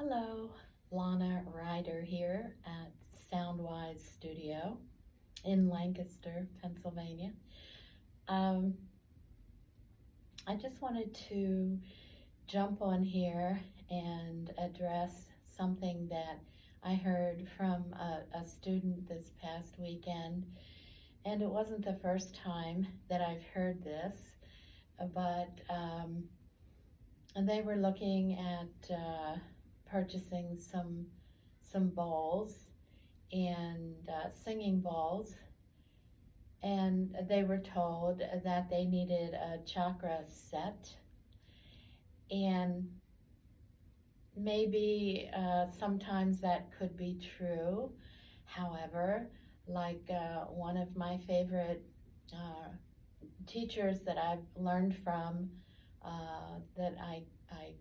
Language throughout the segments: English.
Hello, Lana Ryder here at Soundwise Studio in Lancaster, Pennsylvania. Um, I just wanted to jump on here and address something that I heard from a student this past weekend, and it wasn't the first time that I've heard this, but and they were looking at purchasing some bowls and singing bowls, and they were told that they needed a chakra set, and maybe sometimes that could be true. However, like one of my favorite teachers that I've learned from, that I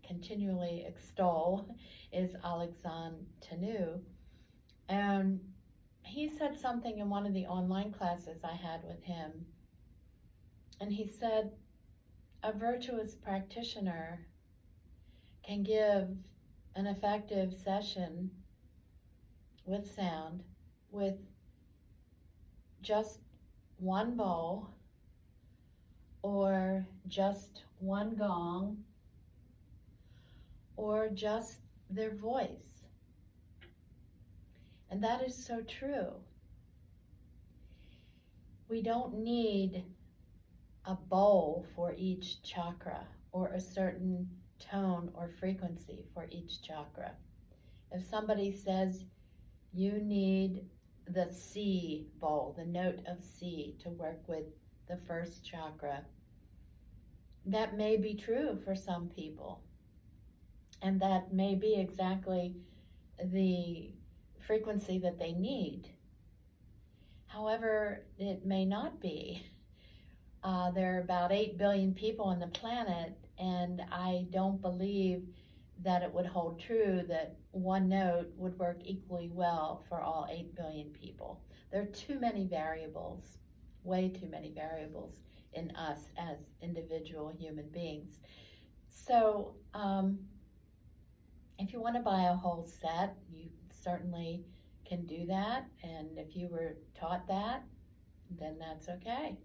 continually extol, is Alexandre Tanu. And he said something in one of the online classes I had with him. And he said, a virtuous practitioner can give an effective session with sound with just one bowl or just one gong or just their voice. And that is so true. We don't need a bowl for each chakra or a certain tone or frequency for each chakra. If somebody says you need the C bowl, the note of C, to work with the first chakra, that may be true for some people. And that may be exactly the frequency that they need. However, it may not be. There are about 8 billion people on the planet, and I don't believe that it would hold true that one note would work equally well for all 8 billion people. There are too many variables, way too many variables in us as individual human beings. So if you want to buy a whole set, you certainly can do that. And if you were taught that, then that's okay.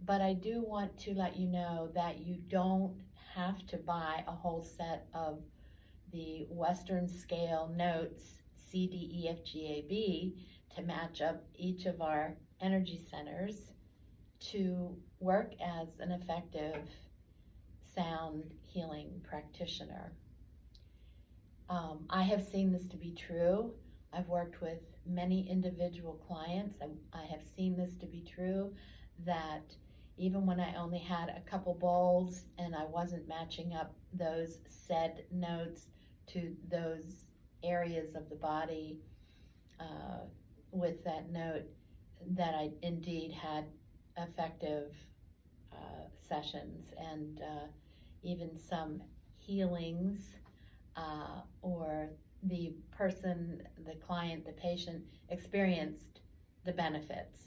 But I do want to let you know that you don't have to buy a whole set of the Western scale notes, C, D, E, F, G, A, B, to match up each of our energy centers to work as an effective sound healing practitioner. I have seen this to be true. I've worked with many individual clients. I have seen this to be true, that even when I only had a couple bowls and I wasn't matching up those said notes to those areas of the body with that note, that I indeed had effective sessions and even some healings, or the person, the client, the patient experienced the benefits.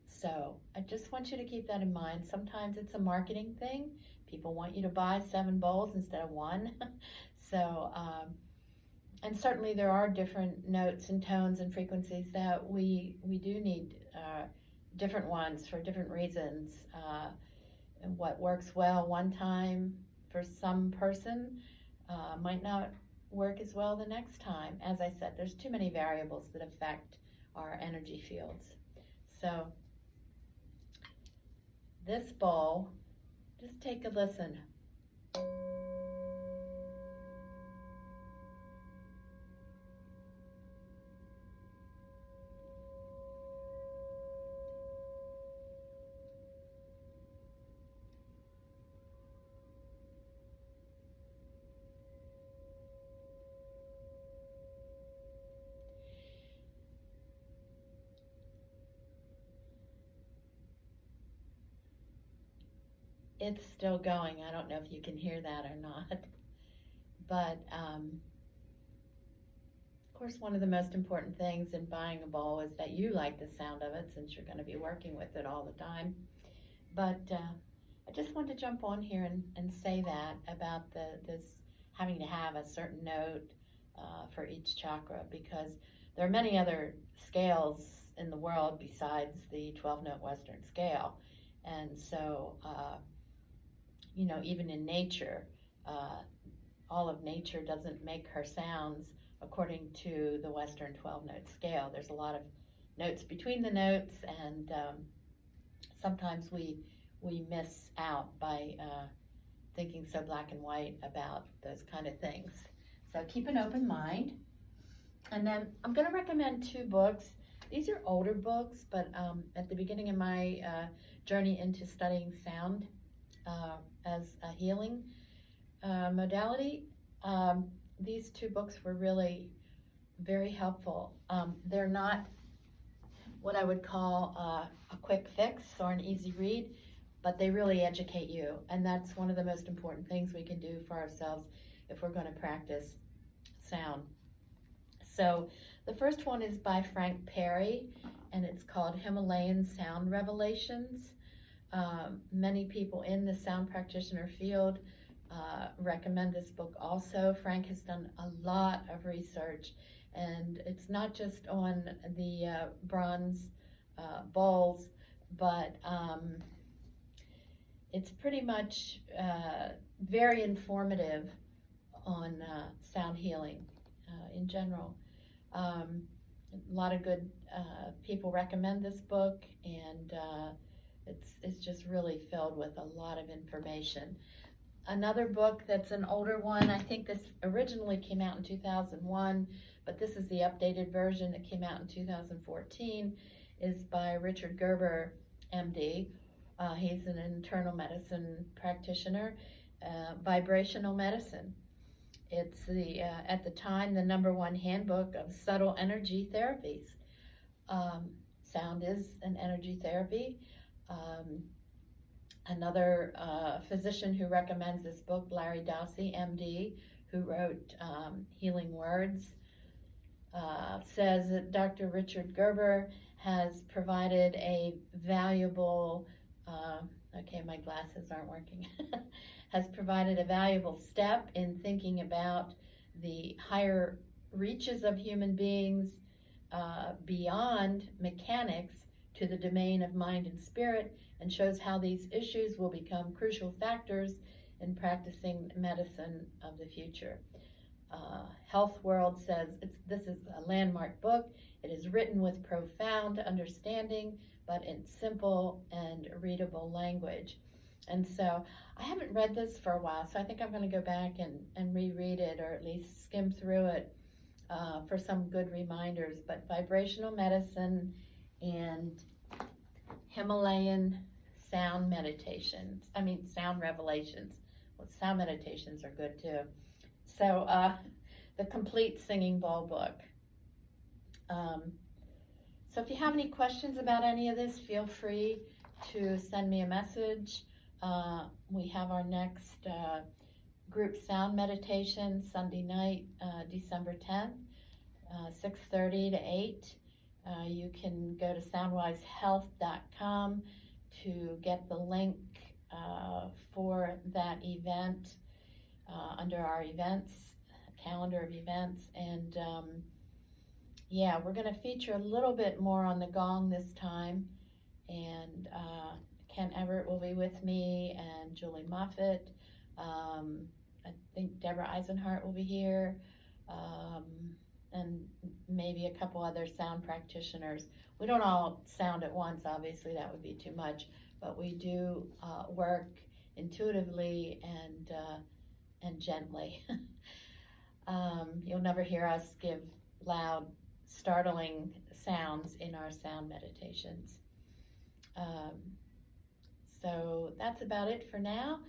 So I just want you to keep that in mind. Sometimes it's a marketing thing. People want you to buy 7 bowls instead of 1. So, and certainly there are different notes and tones and frequencies that we do need different ones for different reasons. And what works well one time for some person might not work as well the next time. As I said, there's too many variables that affect our energy fields. So this bowl, just take a listen. It's still going. I don't know if you can hear that or not. But of course, one of the most important things in buying a bowl is that you like the sound of it, since you're going to be working with it all the time. But I just want to jump on here and say that about this having to have a certain note for each chakra, because there are many other scales in the world besides the 12-note Western scale. And so, even in nature, all of nature doesn't make her sounds according to the Western 12-note scale. There's a lot of notes between the notes, and sometimes we miss out by thinking so black and white about those kind of things. So keep an open mind. And then I'm going to recommend 2 books. These are older books, but at the beginning of my journey into studying sound as a healing modality, these 2 books were really very helpful. They're not what I would call a quick fix or an easy read, but they really educate you, and that's one of the most important things we can do for ourselves if we're going to practice sound. So the first one is by Frank Perry, and it's called Himalayan Sound Revelations. Many people in the sound practitioner field recommend this book also. Frank has done a lot of research, and it's not just on the bronze bowls, but it's pretty much very informative on sound healing in general. A lot of good people recommend this book, and it's just really filled with a lot of information. Another book that's an older one, I think this originally came out in 2001, but this is the updated version that came out in 2014, is by Richard Gerber, MD. He's an internal medicine practitioner, vibrational medicine. It's at the time, the #1 handbook of subtle energy therapies. Sound is an energy therapy. Another physician who recommends this book, Larry Dossey, MD, who wrote Healing Words, says that Dr. Richard Gerber has provided a valuable, okay, my glasses aren't working, has provided a valuable step in thinking about the higher reaches of human beings beyond mechanics to the domain of mind and spirit, and shows how these issues will become crucial factors in practicing medicine of the future. Health World says this is a landmark book. It is written with profound understanding, but in simple and readable language. And so I haven't read this for a while, so I think I'm going to go back and reread it, or at least skim through it for some good reminders. But vibrational medicine and Himalayan sound meditations, sound revelations. Well, sound meditations are good too. So the complete singing bowl book. So if you have any questions about any of this, feel free to send me a message. We have our next group sound meditation Sunday night, December 10th, 6:30 to 8. You can go to soundwisehealth.com to get the link for that event under our events, calendar of events. And yeah, we're going to feature a little bit more on the gong this time. And Ken Everett will be with me, and Julie Moffitt. I think Deborah Eisenhart will be here. And maybe a couple other sound practitioners. We don't all sound at once, obviously, that would be too much, but we do work intuitively and gently. You'll never hear us give loud, startling sounds in our sound meditations. So that's about it for now.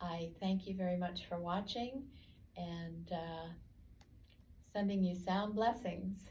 I thank you very much for watching, and sending you sound blessings.